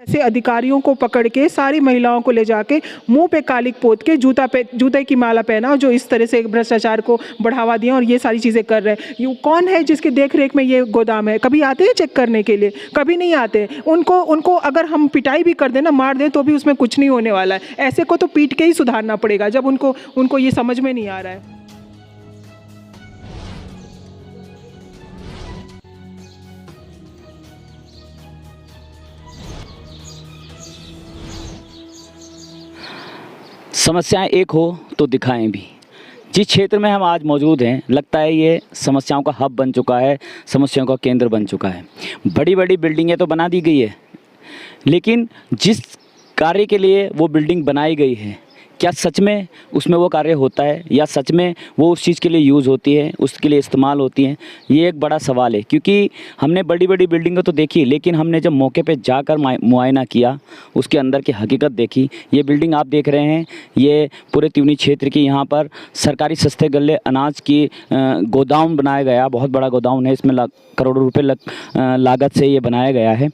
ऐसे अधिकारियों को पकड़ के सारी महिलाओं को ले जाके मुंह पे कालिक पोत के जूते की माला पहना, जो इस तरह से भ्रष्टाचार को बढ़ावा दिया और ये सारी चीज़ें कर रहे हैं। ये कौन है जिसके देख रेख में ये गोदाम है? कभी आते हैं चेक करने के लिए? कभी नहीं आते। उनको अगर हम पिटाई भी कर दें ना, मार दें, तो भी उसमें कुछ नहीं होने वाला है। ऐसे को तो पीट के ही सुधारना पड़ेगा जब उनको ये समझ में नहीं आ रहा है। समस्याएं एक हो तो दिखाएं भी। जिस क्षेत्र में हम आज मौजूद हैं, लगता है ये समस्याओं का हब बन चुका है, समस्याओं का केंद्र बन चुका है। बड़ी बड़ी बिल्डिंगें तो बना दी गई है, लेकिन जिस कार्य के लिए वो बिल्डिंग बनाई गई है, क्या सच में उसमें वो कार्य होता है, या सच में वो उस चीज़ के लिए यूज़ होती है, उसके लिए इस्तेमाल होती हैं? ये एक बड़ा सवाल है। क्योंकि हमने बड़ी बड़ी बिल्डिंगें तो देखी, लेकिन हमने जब मौके पे जाकर मुआयना किया, उसके अंदर की हकीकत देखी। ये बिल्डिंग आप देख रहे हैं, ये पूरे त्यूनी क्षेत्र की यहाँ पर सरकारी सस्ते गले अनाज की गोदाम बनाया गया। बहुत बड़ा गोदाम है, इसमें करोड़ों रुपये लागत से ये बनाया गया है।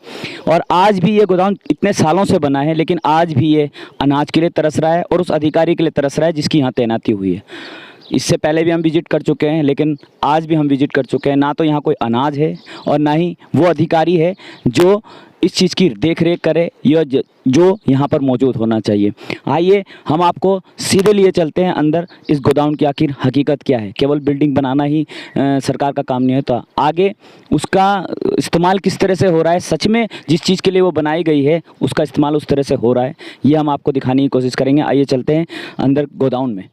और आज भी ये गोदाम इतने सालों से बना है, लेकिन आज भी ये अनाज के लिए तरस रहा है और उस अधिकारी के लिए तरस रहा है जिसकी यहाँ तैनाती हुई है। इससे पहले भी हम विजिट कर चुके हैं, लेकिन आज भी हम विजिट कर चुके हैं। ना तो यहाँ कोई अनाज है और ना ही वो अधिकारी है जो इस चीज़ की देख रेख करे, या जो यहाँ पर मौजूद होना चाहिए। आइए हम आपको सीधे लिए चलते हैं अंदर, इस गोदाम की आखिर हकीकत क्या है। केवल बिल्डिंग बनाना ही सरकार का काम नहीं है, तो आगे उसका इस्तेमाल किस तरह से हो रहा है, सच में जिस चीज़ के लिए वो बनाई गई है उसका इस्तेमाल उस तरह से हो रहा है, ये हम आपको दिखाने की कोशिश करेंगे। आइए चलते हैं अंदर गोदाम में।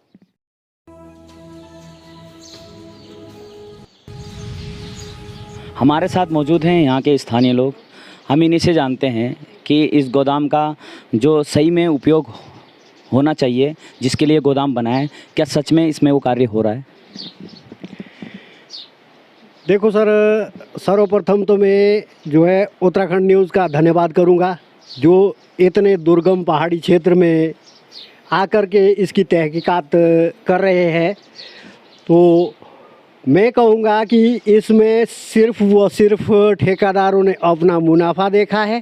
हमारे साथ मौजूद हैं यहाँ के स्थानीय लोग। हम इन्हीं से जानते हैं कि इस गोदाम का जो सही में उपयोग होना चाहिए, जिसके लिए गोदाम बनाया है, क्या सच में इसमें वो कार्य हो रहा है? देखो सर, सर्वप्रथम तो मैं जो है उत्तराखंड न्यूज़ का धन्यवाद करूंगा, जो इतने दुर्गम पहाड़ी क्षेत्र में आकर के इसकी तहकीकात कर रहे हैं। तो मैं कहूँगा कि इसमें सिर्फ व सिर्फ ठेकेदारों ने अपना मुनाफा देखा है,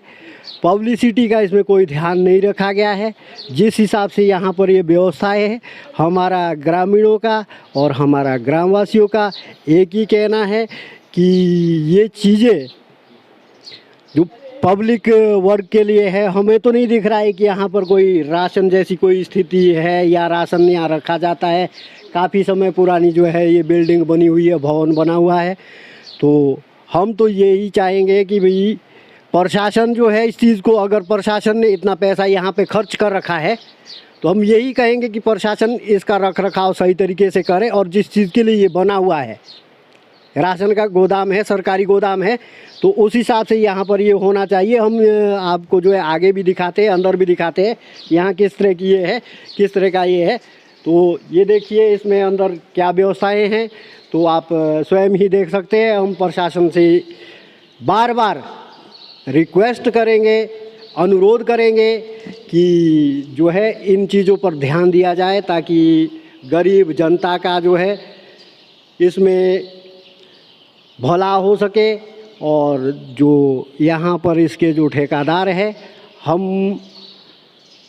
पब्लिसिटी का इसमें कोई ध्यान नहीं रखा गया है। जिस हिसाब से यहाँ पर ये व्यवस्थाएं है, हमारा ग्रामीणों का और हमारा ग्रामवासियों का एक ही कहना है कि ये चीज़ें जो पब्लिक वर्क के लिए है, हमें तो नहीं दिख रहा है कि यहाँ पर कोई राशन जैसी कोई स्थिति है या राशन यहाँ रखा जाता है। काफ़ी समय पुरानी जो है ये बिल्डिंग बनी हुई है, भवन बना हुआ है। तो हम तो यही चाहेंगे कि भाई प्रशासन जो है इस चीज़ को, अगर प्रशासन ने इतना पैसा यहाँ पे खर्च कर रखा है, तो हम यही कहेंगे कि प्रशासन इसका रख रखाव सही तरीके से करे। और जिस चीज़ के लिए ये बना हुआ है, राशन का गोदाम है, सरकारी गोदाम है, तो उस हिसाब से यहाँ पर ये होना चाहिए। हम आपको जो है आगे भी दिखाते हैं, अंदर भी दिखाते हैं यहाँ किस तरह की ये है, किस तरह का ये है। तो ये देखिए इसमें अंदर क्या व्यवस्थाएं हैं, तो आप स्वयं ही देख सकते हैं। हम प्रशासन से बार बार रिक्वेस्ट करेंगे, अनुरोध करेंगे कि जो है इन चीज़ों पर ध्यान दिया जाए, ताकि गरीब जनता का जो है इसमें भला हो सके। और जो यहाँ पर इसके जो ठेकेदार हैं, हम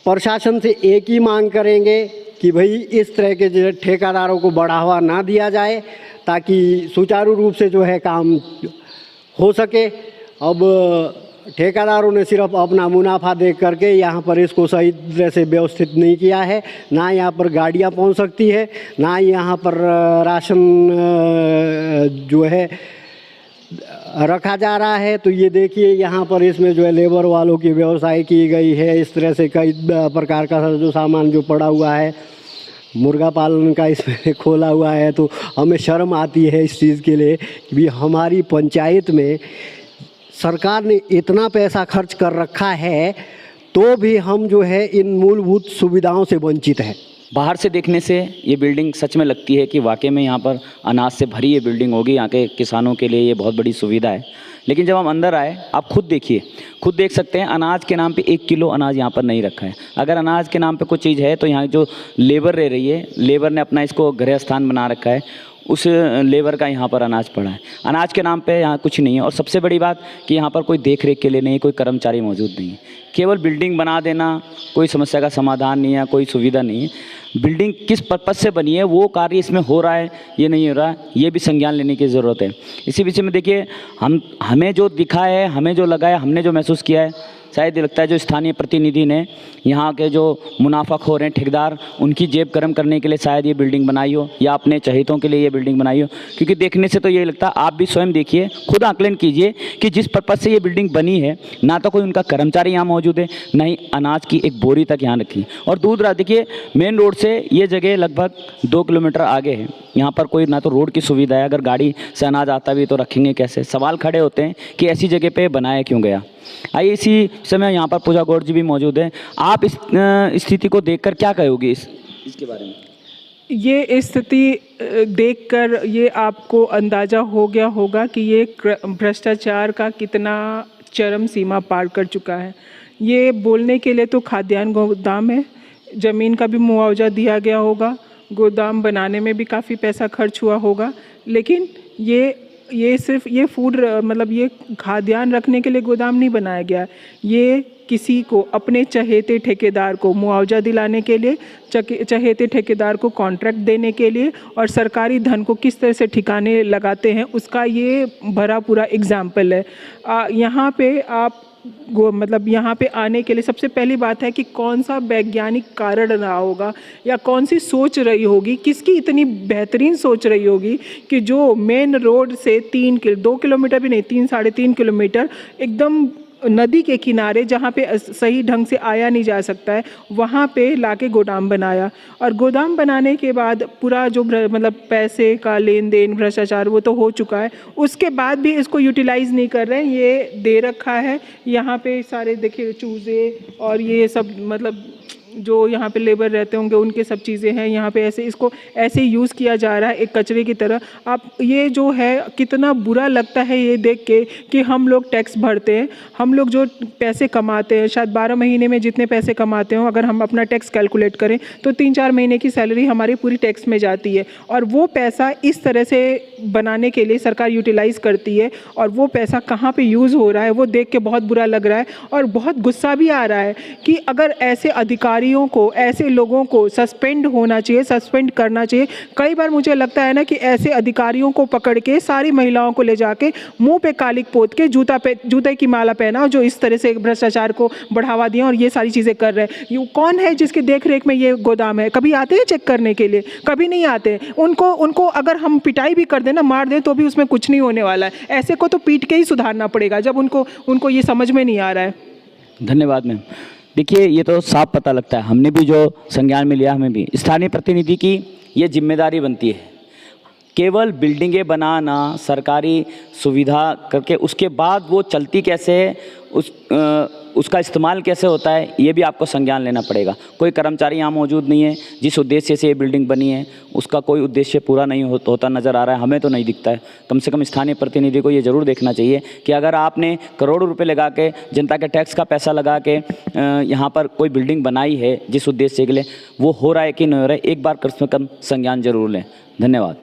प्रशासन से एक ही मांग करेंगे कि भाई इस तरह के जो ठेकेदारों को बढ़ावा ना दिया जाए, ताकि सुचारू रूप से जो है काम हो सके। अब ठेकेदारों ने सिर्फ अपना मुनाफा देख करके यहाँ पर इसको सही तरह से व्यवस्थित नहीं किया है। ना यहाँ पर गाड़ियाँ पहुँच सकती है, ना यहाँ पर राशन जो है रखा जा रहा है। तो ये देखिए यहाँ पर इसमें जो है लेबर वालों की व्यवस्था की गई है। इस तरह से कई प्रकार का जो सामान जो पड़ा हुआ है, मुर्गा पालन का इसमें खोला हुआ है। तो हमें शर्म आती है इस चीज़ के लिए कि भी हमारी पंचायत में सरकार ने इतना पैसा खर्च कर रखा है, तो भी हम जो है इन मूलभूत सुविधाओं से वंचित हैं। बाहर से देखने से ये बिल्डिंग सच में लगती है कि वाकई में यहाँ पर अनाज से भरी ये बिल्डिंग होगी। यहाँ के किसानों के लिए ये बहुत बड़ी सुविधा है। लेकिन जब हम अंदर आए, आप खुद देखिए, खुद देख सकते हैं, अनाज के नाम पे 1 किलो अनाज यहाँ पर नहीं रखा है। अगर अनाज के नाम पे कुछ चीज़ है, तो यहाँ जो लेबर रह रही है, लेबर ने अपना इसको गृह स्थान बना रखा है। उस लेबर का यहाँ पर अनाज पड़ा है। अनाज के नाम पे यहाँ कुछ नहीं है। और सबसे बड़ी बात कि यहाँ पर कोई देख रेख के लिए नहीं, कोई कर्मचारी मौजूद नहीं है। केवल बिल्डिंग बना देना कोई समस्या का समाधान नहीं है, कोई सुविधा नहीं है। बिल्डिंग किस पर्पज़ से बनी है, वो कार्य इसमें हो रहा है ये नहीं हो रहा है, ये भी संज्ञान लेने की ज़रूरत है। इसी विषय में देखिए, हमें जो दिखा है, हमें जो लगा है, हमने जो महसूस किया है, शायद ये लगता है जो स्थानीय प्रतिनिधि ने, यहाँ के जो मुनाफाखोर हैं ठेकेदार, उनकी जेब गर्म करने के लिए शायद ये बिल्डिंग बनाई हो, या अपने चहेतों के लिए ये बिल्डिंग बनाई हो। क्योंकि देखने से तो ये लगता है, आप भी स्वयं देखिए, खुद आकलन कीजिए कि जिस पर्पज़ से ये बिल्डिंग बनी है, ना तो कोई उनका कर्मचारी यहाँ मौजूद है, ना ही अनाज की एक बोरी तक यहाँ रखी। और दूर रहा, देखिए मेन रोड से ये जगह लगभग 2 किलोमीटर आगे है। यहाँ पर कोई ना तो रोड की सुविधा है, अगर गाड़ी से अनाज आता भी तो रखेंगे कैसे। सवाल खड़े होते हैं कि ऐसी जगह पे बनाया क्यों गया। आइए, इसी समय यहाँ पर पूजा गौड़ जी भी मौजूद हैं। आप इस स्थिति को देखकर क्या कहोगे इसके बारे में? ये स्थिति देखकर ये आपको अंदाज़ा हो गया होगा कि ये भ्रष्टाचार का कितना चरम सीमा पार कर चुका है। ये बोलने के लिए तो खाद्यान्न गोदाम है, ज़मीन का भी मुआवजा दिया गया होगा, गोदाम बनाने में भी काफ़ी पैसा खर्च हुआ होगा, लेकिन ये सिर्फ ये फूड मतलब ये खाद्यान्न रखने के लिए गोदाम नहीं बनाया गया। ये किसी को, अपने चहेते ठेकेदार को मुआवजा दिलाने के लिए, चहेते ठेकेदार को कॉन्ट्रैक्ट देने के लिए, और सरकारी धन को किस तरह से ठिकाने लगाते हैं उसका ये भरा पूरा एग्जाम्पल है। यहाँ पे आप मतलब यहाँ पे आने के लिए सबसे पहली बात है कि कौन सा वैज्ञानिक कारण रहा होगा, या कौन सी सोच रही होगी, किसकी इतनी बेहतरीन सोच रही होगी कि जो मेन रोड से 2 किलोमीटर भी नहीं, 3-3.5 किलोमीटर एकदम नदी के किनारे, जहाँ पे सही ढंग से आया नहीं जा सकता है, वहाँ पे लाके गोदाम बनाया। और गोदाम बनाने के बाद पूरा जो मतलब पैसे का लेन देन, भ्रष्टाचार, वो तो हो चुका है। उसके बाद भी इसको यूटिलाइज़ नहीं कर रहे हैं, ये दे रखा है। यहाँ पे सारे देखिए चूज़े और ये सब, मतलब जो यहाँ पे लेबर रहते होंगे उनके सब चीज़ें हैं यहाँ पे, ऐसे इसको ऐसे यूज़ किया जा रहा है एक कचरे की तरह। आप ये जो है, कितना बुरा लगता है ये देख के कि हम लोग टैक्स भरते हैं, हम लोग जो पैसे कमाते हैं, शायद 12 महीने में जितने पैसे कमाते हो, अगर हम अपना टैक्स कैलकुलेट करें तो 3-4 महीने की सैलरी हमारी पूरी टैक्स में जाती है। और वो पैसा इस तरह से बनाने के लिए सरकार यूटिलाइज़ करती है, और वो पैसा कहाँ पर यूज़ हो रहा है वो देख के बहुत बुरा लग रहा है। और बहुत गुस्सा भी आ रहा है कि अगर ऐसे अधिकारी को, ऐसे लोगों को सस्पेंड होना चाहिए, सस्पेंड करना चाहिए। कई बार मुझे लगता है ना कि ऐसे अधिकारियों को पकड़ के सारी महिलाओं को ले जाके मुंह पे कालिक पोत के जूते की माला पहना, जो इस तरह से भ्रष्टाचार को बढ़ावा दिया और ये सारी चीज़ें कर रहे हैं। ये कौन है जिसके देख रेख में ये गोदाम है? कभी आते हैं चेक करने के लिए? कभी नहीं आते। उनको अगर हम पिटाई भी कर दें ना, मार दें, तो भी उसमें कुछ नहीं होने वाला है। ऐसे को तो पीट के ही सुधारना पड़ेगा जब उनको ये समझ में नहीं आ रहा है। धन्यवाद मैम। देखिए, ये तो साफ पता लगता है, हमने भी जो संज्ञान में लिया, हमें भी स्थानीय प्रतिनिधि की ये जिम्मेदारी बनती है। केवल बिल्डिंगें बनाना, सरकारी सुविधा करके उसके बाद वो चलती कैसे है, उसका इस्तेमाल कैसे होता है, ये भी आपको संज्ञान लेना पड़ेगा। कोई कर्मचारी यहाँ मौजूद नहीं है, जिस उद्देश्य से ये बिल्डिंग बनी है उसका कोई उद्देश्य पूरा नहीं होता नज़र आ रहा है, हमें तो नहीं दिखता है। कम से कम स्थानीय प्रतिनिधि को ये ज़रूर देखना चाहिए कि अगर आपने करोड़ों रुपए लगा के, जनता के टैक्स का पैसा लगा के यहाँ पर कोई बिल्डिंग बनाई है जिस उद्देश्य के लिए, वो हो रहा है कि नहीं हो रहा है, एक बार कम से कम संज्ञान जरूर लें। धन्यवाद।